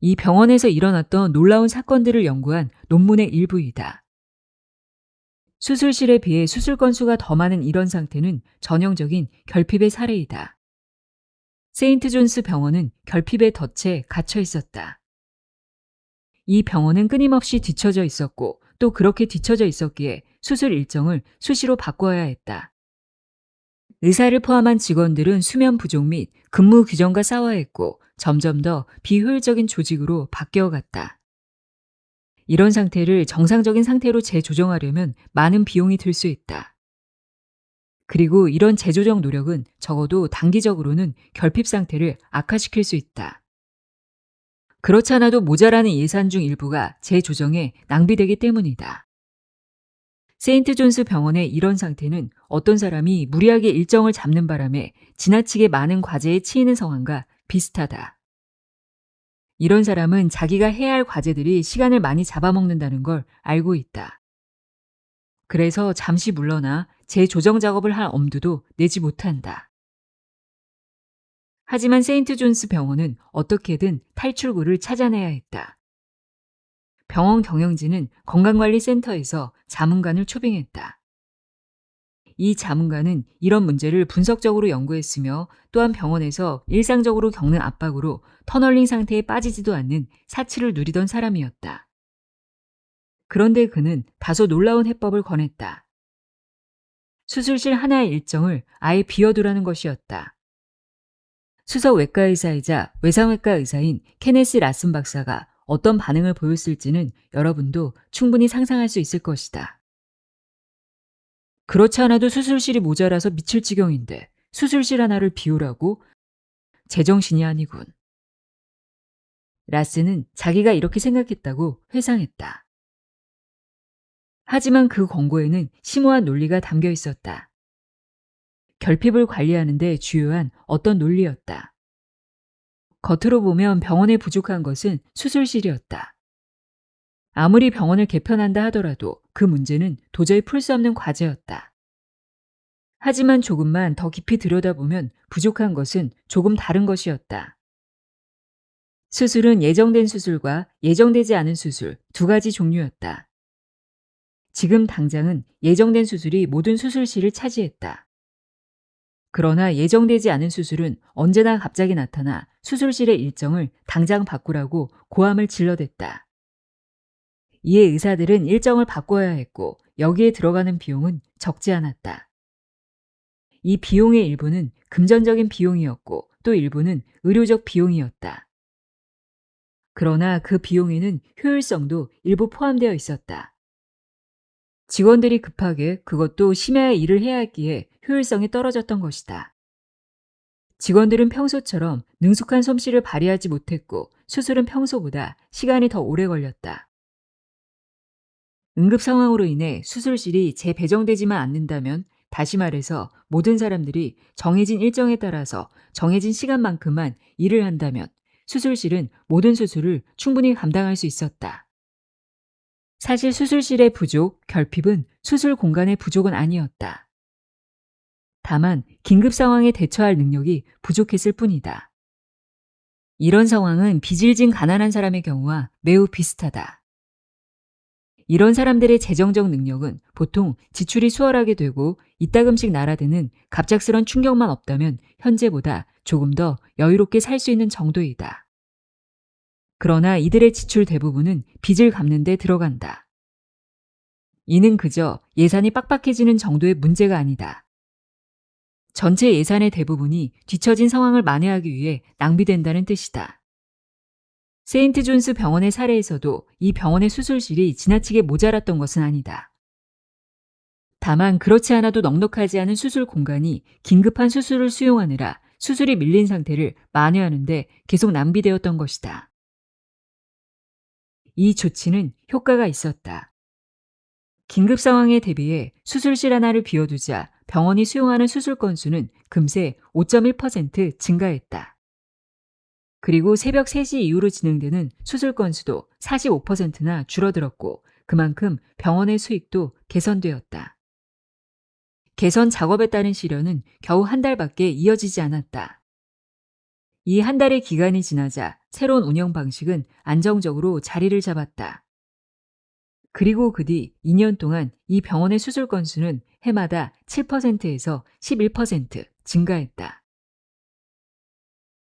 [SPEAKER 1] 이 병원에서 일어났던 놀라운 사건들을 연구한 논문의 일부이다. 수술실에 비해 수술 건수가 더 많은 이런 상태는 전형적인 결핍의 사례이다. 세인트 존스 병원은 결핍의 덫에 갇혀 있었다. 이 병원은 끊임없이 뒤처져 있었고 또 그렇게 뒤처져 있었기에 수술 일정을 수시로 바꿔야 했다. 의사를 포함한 직원들은 수면 부족 및 근무 규정과 싸워야 했고 점점 더 비효율적인 조직으로 바뀌어갔다. 이런 상태를 정상적인 상태로 재조정하려면 많은 비용이 들 수 있다. 그리고 이런 재조정 노력은 적어도 단기적으로는 결핍 상태를 악화시킬 수 있다. 그렇지 않아도 모자라는 예산 중 일부가 재조정에 낭비되기 때문이다. 세인트 존스 병원의 이런 상태는 어떤 사람이 무리하게 일정을 잡는 바람에 지나치게 많은 과제에 치이는 상황과 비슷하다. 이런 사람은 자기가 해야 할 과제들이 시간을 많이 잡아먹는다는 걸 알고 있다. 그래서 잠시 물러나 재조정 작업을 할 엄두도 내지 못한다. 하지만 세인트 존스 병원은 어떻게든 탈출구를 찾아내야 했다. 병원 경영진은 건강관리센터에서 자문관을 초빙했다. 이 자문관은 이런 문제를 분석적으로 연구했으며 또한 병원에서 일상적으로 겪는 압박으로 터널링 상태에 빠지지도 않는 사치를 누리던 사람이었다. 그런데 그는 다소 놀라운 해법을 권했다. 수술실 하나의 일정을 아예 비워두라는 것이었다. 수석 외과 의사이자 외상외과 의사인 케네스 라슨 박사가 어떤 반응을 보였을지는 여러분도 충분히 상상할 수 있을 것이다. 그렇지 않아도 수술실이 모자라서 미칠 지경인데 수술실 하나를 비우라고? 제정신이 아니군. 라스는 자기가 이렇게 생각했다고 회상했다. 하지만 그 권고에는 심오한 논리가 담겨 있었다. 결핍을 관리하는 데 주요한 어떤 논리였다. 겉으로 보면 병원에 부족한 것은 수술실이었다. 아무리 병원을 개편한다 하더라도 그 문제는 도저히 풀 수 없는 과제였다. 하지만 조금만 더 깊이 들여다보면 부족한 것은 조금 다른 것이었다. 수술은 예정된 수술과 예정되지 않은 수술 두 가지 종류였다. 지금 당장은 예정된 수술이 모든 수술실을 차지했다. 그러나 예정되지 않은 수술은 언제나 갑자기 나타나 수술실의 일정을 당장 바꾸라고 고함을 질러댔다. 이에 의사들은 일정을 바꿔야 했고 여기에 들어가는 비용은 적지 않았다. 이 비용의 일부는 금전적인 비용이었고 또 일부는 의료적 비용이었다. 그러나 그 비용에는 효율성도 일부 포함되어 있었다. 직원들이 급하게 그것도 심야에 일을 해야 했기에 효율성이 떨어졌던 것이다. 직원들은 평소처럼 능숙한 솜씨를 발휘하지 못했고 수술은 평소보다 시간이 더 오래 걸렸다. 응급 상황으로 인해 수술실이 재배정되지만 않는다면 다시 말해서 모든 사람들이 정해진 일정에 따라서 정해진 시간만큼만 일을 한다면 수술실은 모든 수술을 충분히 감당할 수 있었다. 사실 수술실의 부족, 결핍은 수술 공간의 부족은 아니었다. 다만 긴급 상황에 대처할 능력이 부족했을 뿐이다. 이런 상황은 비질진 가난한 사람의 경우와 매우 비슷하다. 이런 사람들의 재정적 능력은 보통 지출이 수월하게 되고 이따금씩 날아드는 갑작스런 충격만 없다면 현재보다 조금 더 여유롭게 살 수 있는 정도이다. 그러나 이들의 지출 대부분은 빚을 갚는 데 들어간다. 이는 그저 예산이 빡빡해지는 정도의 문제가 아니다. 전체 예산의 대부분이 뒤처진 상황을 만회하기 위해 낭비된다는 뜻이다. 세인트 존스 병원의 사례에서도 이 병원의 수술실이 지나치게 모자랐던 것은 아니다. 다만 그렇지 않아도 넉넉하지 않은 수술 공간이 긴급한 수술을 수용하느라 수술이 밀린 상태를 만회하는 데 계속 낭비되었던 것이다. 이 조치는 효과가 있었다. 긴급 상황에 대비해 수술실 하나를 비워두자 병원이 수용하는 수술 건수는 금세 5.1% 증가했다. 그리고 새벽 3시 이후로 진행되는 수술 건수도 45%나 줄어들었고 그만큼 병원의 수익도 개선되었다. 개선 작업에 따른 시련은 겨우 한 달밖에 이어지지 않았다. 이 한 달의 기간이 지나자 새로운 운영 방식은 안정적으로 자리를 잡았다. 그리고 그 뒤 2년 동안 이 병원의 수술 건수는 해마다 7%에서 11% 증가했다.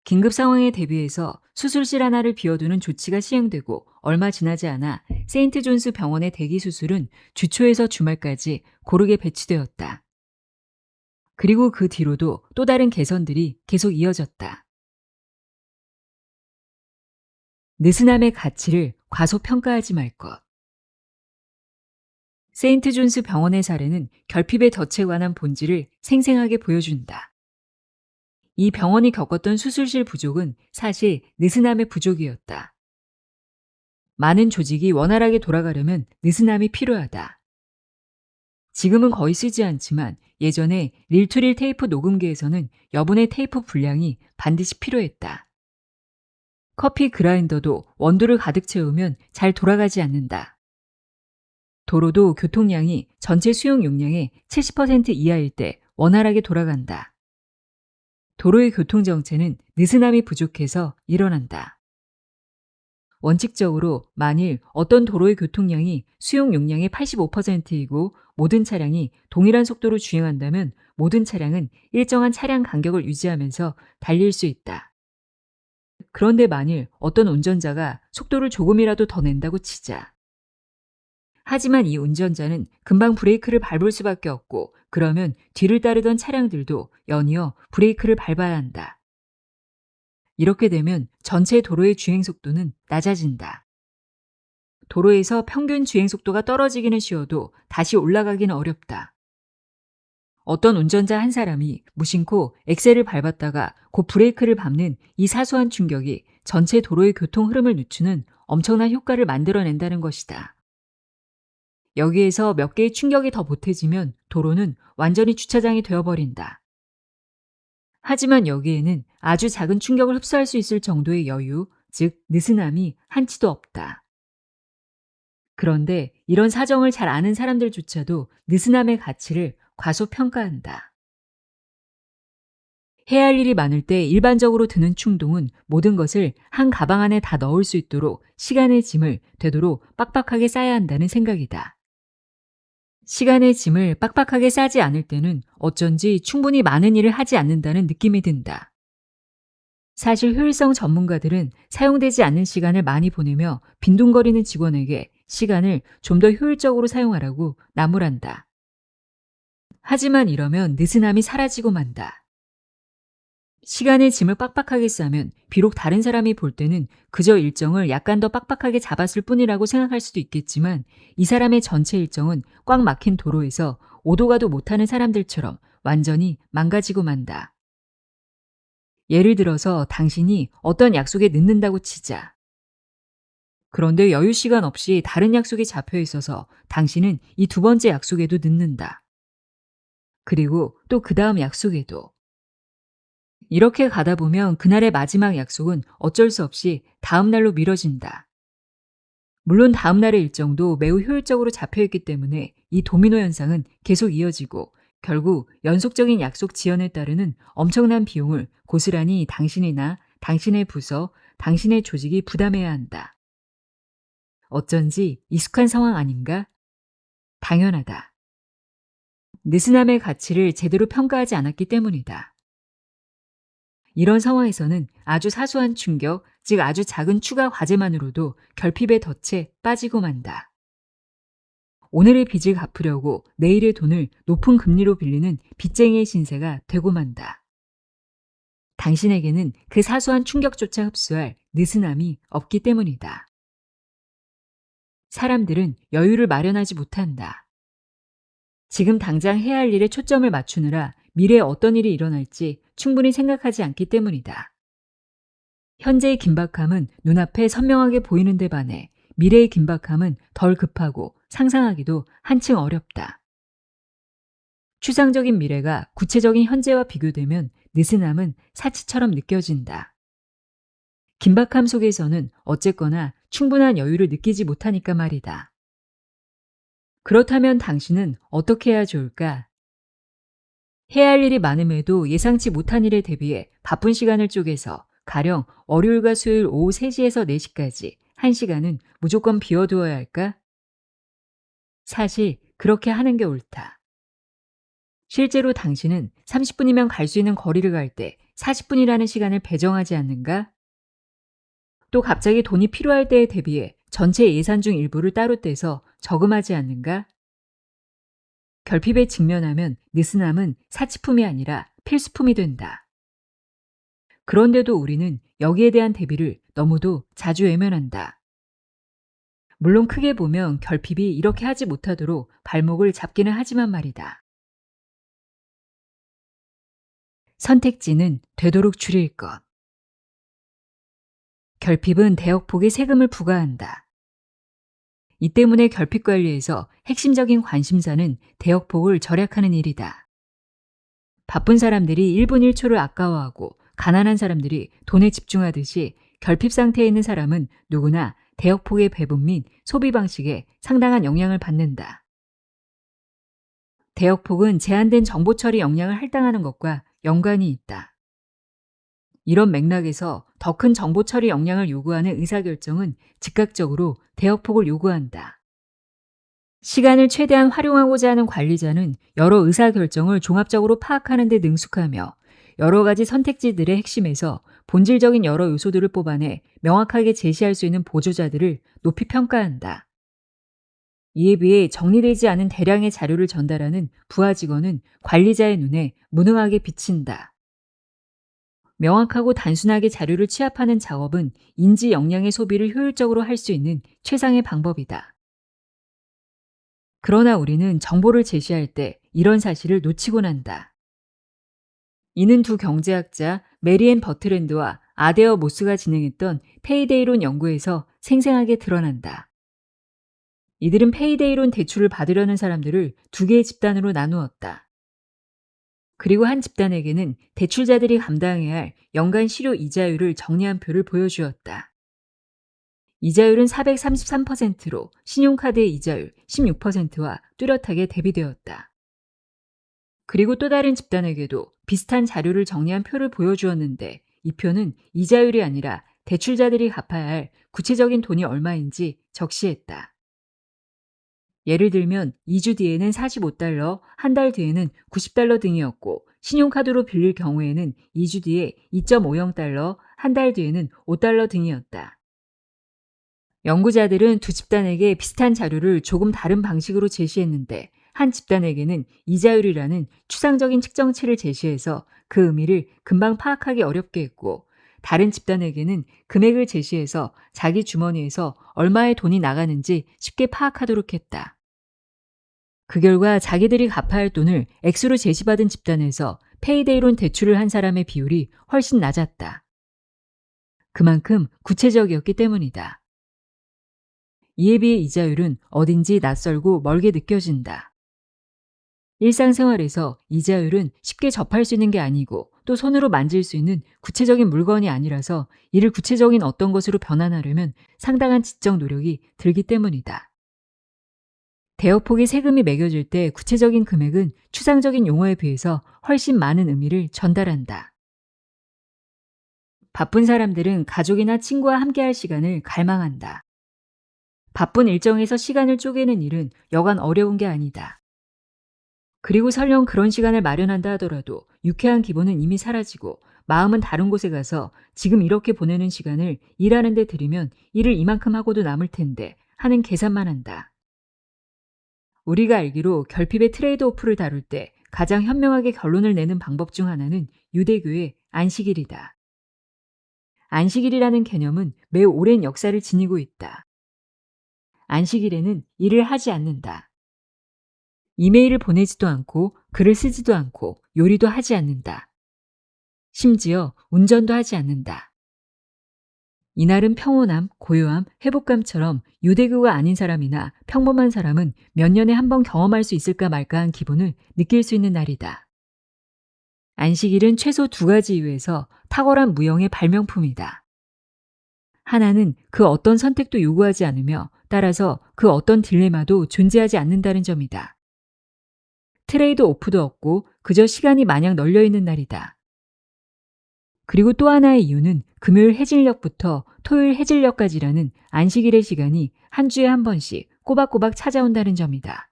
[SPEAKER 1] 긴급 상황에 대비해서 수술실 하나를 비워두는 조치가 시행되고 얼마 지나지 않아 세인트 존스 병원의 대기 수술은 주초에서 주말까지 고르게 배치되었다. 그리고 그 뒤로도 또 다른 개선들이 계속 이어졌다. 느슨함의 가치를 과소평가하지 말 것. 세인트 존스 병원의 사례는 결핍의 덫에 관한 본질을 생생하게 보여준다. 이 병원이 겪었던 수술실 부족은 사실 느슨함의 부족이었다. 많은 조직이 원활하게 돌아가려면 느슨함이 필요하다. 지금은 거의 쓰지 않지만 예전에 릴투릴 테이프 녹음기에서는 여분의 테이프 분량이 반드시 필요했다. 커피 그라인더도 원두를 가득 채우면 잘 돌아가지 않는다. 도로도 교통량이 전체 수용 용량의 70% 이하일 때 원활하게 돌아간다. 도로의 교통정체는 느슨함이 부족해서 일어난다. 원칙적으로 만일 어떤 도로의 교통량이 수용 용량의 85%이고 모든 차량이 동일한 속도로 주행한다면 모든 차량은 일정한 차량 간격을 유지하면서 달릴 수 있다. 그런데 만일 어떤 운전자가 속도를 조금이라도 더 낸다고 치자. 하지만 이 운전자는 금방 브레이크를 밟을 수밖에 없고 그러면 뒤를 따르던 차량들도 연이어 브레이크를 밟아야 한다. 이렇게 되면 전체 도로의 주행 속도는 낮아진다. 도로에서 평균 주행 속도가 떨어지기는 쉬워도 다시 올라가기는 어렵다. 어떤 운전자 한 사람이 무심코 엑셀을 밟았다가 곧 브레이크를 밟는 이 사소한 충격이 전체 도로의 교통 흐름을 늦추는 엄청난 효과를 만들어낸다는 것이다. 여기에서 몇 개의 충격이 더 보태지면 도로는 완전히 주차장이 되어버린다. 하지만 여기에는 아주 작은 충격을 흡수할 수 있을 정도의 여유, 즉 느슨함이 한치도 없다. 그런데 이런 사정을 잘 아는 사람들조차도 느슨함의 가치를 과소평가한다. 해야 할 일이 많을 때 일반적으로 드는 충동은 모든 것을 한 가방 안에 다 넣을 수 있도록 시간의 짐을 되도록 빡빡하게 싸야 한다는 생각이다. 시간의 짐을 빡빡하게 싸지 않을 때는 어쩐지 충분히 많은 일을 하지 않는다는 느낌이 든다. 사실 효율성 전문가들은 사용되지 않는 시간을 많이 보내며 빈둥거리는 직원에게 시간을 좀 더 효율적으로 사용하라고 나무란다. 하지만 이러면 느슨함이 사라지고 만다. 시간의 짐을 빡빡하게 싸면 비록 다른 사람이 볼 때는 그저 일정을 약간 더 빡빡하게 잡았을 뿐이라고 생각할 수도 있겠지만 이 사람의 전체 일정은 꽉 막힌 도로에서 오도 가도 못하는 사람들처럼 완전히 망가지고 만다. 예를 들어서 당신이 어떤 약속에 늦는다고 치자. 그런데 여유 시간 없이 다른 약속이 잡혀 있어서 당신은 이 두 번째 약속에도 늦는다. 그리고 또 그 다음 약속에도. 이렇게 가다 보면 그날의 마지막 약속은 어쩔 수 없이 다음 날로 미뤄진다. 물론 다음 날의 일정도 매우 효율적으로 잡혀있기 때문에 이 도미노 현상은 계속 이어지고 결국 연속적인 약속 지연에 따르는 엄청난 비용을 고스란히 당신이나 당신의 부서, 당신의 조직이 부담해야 한다. 어쩐지 익숙한 상황 아닌가? 당연하다. 느슨함의 가치를 제대로 평가하지 않았기 때문이다. 이런 상황에서는 아주 사소한 충격, 즉 아주 작은 추가 과제만으로도 결핍의 덫에 빠지고 만다. 오늘의 빚을 갚으려고 내일의 돈을 높은 금리로 빌리는 빚쟁이의 신세가 되고 만다. 당신에게는 그 사소한 충격조차 흡수할 느슨함이 없기 때문이다. 사람들은 여유를 마련하지 못한다. 지금 당장 해야 할 일에 초점을 맞추느라 미래에 어떤 일이 일어날지 충분히 생각하지 않기 때문이다. 현재의 긴박함은 눈앞에 선명하게 보이는 데 반해 미래의 긴박함은 덜 급하고 상상하기도 한층 어렵다. 추상적인 미래가 구체적인 현재와 비교되면 느슨함은 사치처럼 느껴진다. 긴박함 속에서는 어쨌거나 충분한 여유를 느끼지 못하니까 말이다. 그렇다면 당신은 어떻게 해야 좋을까? 해야 할 일이 많음에도 예상치 못한 일에 대비해 바쁜 시간을 쪼개서 가령 월요일과 수요일 오후 3시에서 4시까지 1시간은 무조건 비워두어야 할까? 사실 그렇게 하는 게 옳다. 실제로 당신은 30분이면 갈 수 있는 거리를 갈 때 40분이라는 시간을 배정하지 않는가? 또 갑자기 돈이 필요할 때에 대비해 전체 예산 중 일부를 따로 떼서 저금하지 않는가? 결핍에 직면하면 느슨함은 사치품이 아니라 필수품이 된다. 그런데도 우리는 여기에 대한 대비를 너무도 자주 외면한다. 물론 크게 보면 결핍이 이렇게 하지 못하도록 발목을 잡기는 하지만 말이다. 선택지는 되도록 줄일 것. 결핍은 대역폭의 세금을 부과한다. 이 때문에 결핍 관리에서 핵심적인 관심사는 대역폭을 절약하는 일이다. 바쁜 사람들이 1분 1초를 아까워하고 가난한 사람들이 돈에 집중하듯이 결핍 상태에 있는 사람은 누구나 대역폭의 배분 및 소비 방식에 상당한 영향을 받는다. 대역폭은 제한된 정보 처리 역량을 할당하는 것과 연관이 있다. 이런 맥락에서 더 큰 정보 처리 역량을 요구하는 의사결정은 즉각적으로 대역폭을 요구한다. 시간을 최대한 활용하고자 하는 관리자는 여러 의사결정을 종합적으로 파악하는 데 능숙하며 여러 가지 선택지들의 핵심에서 본질적인 여러 요소들을 뽑아내 명확하게 제시할 수 있는 보조자들을 높이 평가한다. 이에 비해 정리되지 않은 대량의 자료를 전달하는 부하 직원은 관리자의 눈에 무능하게 비친다. 명확하고 단순하게 자료를 취합하는 작업은 인지 역량의 소비를 효율적으로 할 수 있는 최상의 방법이다. 그러나 우리는 정보를 제시할 때 이런 사실을 놓치곤 한다. 이는 두 경제학자 메리앤 버트랜드와 아데어 모스가 진행했던 페이데이론 연구에서 생생하게 드러난다. 이들은 페이데이론 대출을 받으려는 사람들을 두 개의 집단으로 나누었다. 그리고 한 집단에게는 대출자들이 감당해야 할 연간 실효 이자율을 정리한 표를 보여주었다. 이자율은 433%로 신용카드의 이자율 16%와 뚜렷하게 대비되었다. 그리고 또 다른 집단에게도 비슷한 자료를 정리한 표를 보여주었는데 이 표는 이자율이 아니라 대출자들이 갚아야 할 구체적인 돈이 얼마인지 적시했다. 예를 들면 2주 뒤에는 $45, 한 달 뒤에는 $90 등이었고 신용카드로 빌릴 경우에는 2주 뒤에 $2.50, 한 달 뒤에는 $5 등이었다. 연구자들은 두 집단에게 비슷한 자료를 조금 다른 방식으로 제시했는데 한 집단에게는 이자율이라는 추상적인 측정치를 제시해서 그 의미를 금방 파악하기 어렵게 했고 다른 집단에게는 금액을 제시해서 자기 주머니에서 얼마의 돈이 나가는지 쉽게 파악하도록 했다. 그 결과 자기들이 갚아야 할 돈을 액수로 제시받은 집단에서 페이데이론 대출을 한 사람의 비율이 훨씬 낮았다. 그만큼 구체적이었기 때문이다. 이에 비해 이자율은 어딘지 낯설고 멀게 느껴진다. 일상생활에서 이자율은 쉽게 접할 수 있는 게 아니고 또 손으로 만질 수 있는 구체적인 물건이 아니라서 이를 구체적인 어떤 것으로 변환하려면 상당한 지적 노력이 들기 때문이다. 대역폭이 세금이 매겨질 때 구체적인 금액은 추상적인 용어에 비해서 훨씬 많은 의미를 전달한다. 바쁜 사람들은 가족이나 친구와 함께할 시간을 갈망한다. 바쁜 일정에서 시간을 쪼개는 일은 여간 어려운 게 아니다. 그리고 설령 그런 시간을 마련한다 하더라도 유쾌한 기분은 이미 사라지고 마음은 다른 곳에 가서 지금 이렇게 보내는 시간을 일하는 데 들이면 일을 이만큼 하고도 남을 텐데 하는 계산만 한다. 우리가 알기로 결핍의 트레이드 오프를 다룰 때 가장 현명하게 결론을 내는 방법 중 하나는 유대교의 안식일이다. 안식일이라는 개념은 매우 오랜 역사를 지니고 있다. 안식일에는 일을 하지 않는다. 이메일을 보내지도 않고 글을 쓰지도 않고 요리도 하지 않는다. 심지어 운전도 하지 않는다. 이날은 평온함, 고요함, 회복감처럼 유대교가 아닌 사람이나 평범한 사람은 몇 년에 한 번 경험할 수 있을까 말까한 기분을 느낄 수 있는 날이다. 안식일은 최소 두 가지 이유에서 탁월한 무용의 발명품이다. 하나는 그 어떤 선택도 요구하지 않으며 따라서 그 어떤 딜레마도 존재하지 않는다는 점이다. 트레이드 오프도 없고 그저 시간이 마냥 널려있는 날이다. 그리고 또 하나의 이유는 금요일 해질녘부터 토요일 해질녘까지라는 안식일의 시간이 한 주에 한 번씩 꼬박꼬박 찾아온다는 점이다.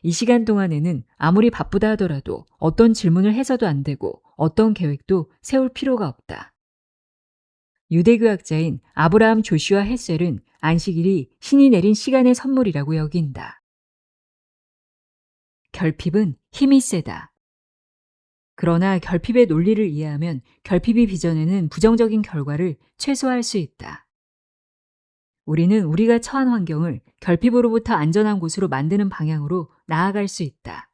[SPEAKER 1] 이 시간 동안에는 아무리 바쁘다 하더라도 어떤 질문을 해서도 안 되고 어떤 계획도 세울 필요가 없다. 유대교학자인 아브라함 조슈아 헬셀은 안식일이 신이 내린 시간의 선물이라고 여긴다. 결핍은 힘이 세다. 그러나 결핍의 논리를 이해하면 결핍이 빚어내는 부정적인 결과를 최소화할 수 있다. 우리는 우리가 처한 환경을 결핍으로부터 안전한 곳으로 만드는 방향으로 나아갈 수 있다.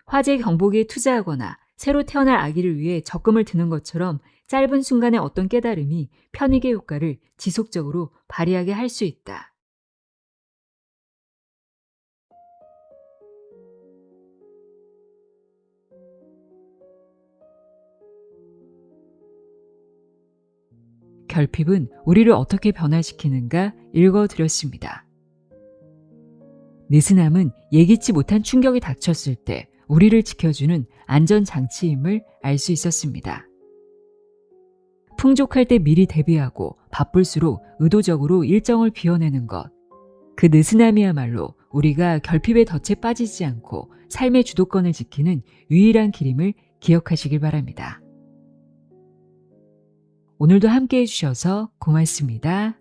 [SPEAKER 1] 화재 경보기에 투자하거나 새로 태어날 아기를 위해 적금을 드는 것처럼 짧은 순간의 어떤 깨달음이 편익의 효과를 지속적으로 발휘하게 할 수 있다. 결핍은 우리를 어떻게 변화시키는가 읽어드렸습니다. 느슨함은 예기치 못한 충격이 닥쳤을 때 우리를 지켜주는 안전장치임을 알 수 있었습니다. 풍족할 때 미리 대비하고 바쁠수록 의도적으로 일정을 비워내는 것. 그 느슨함이야말로 우리가 결핍의 덫에 빠지지 않고 삶의 주도권을 지키는 유일한 길임을 기억하시길 바랍니다. 오늘도 함께 해주셔서 고맙습니다.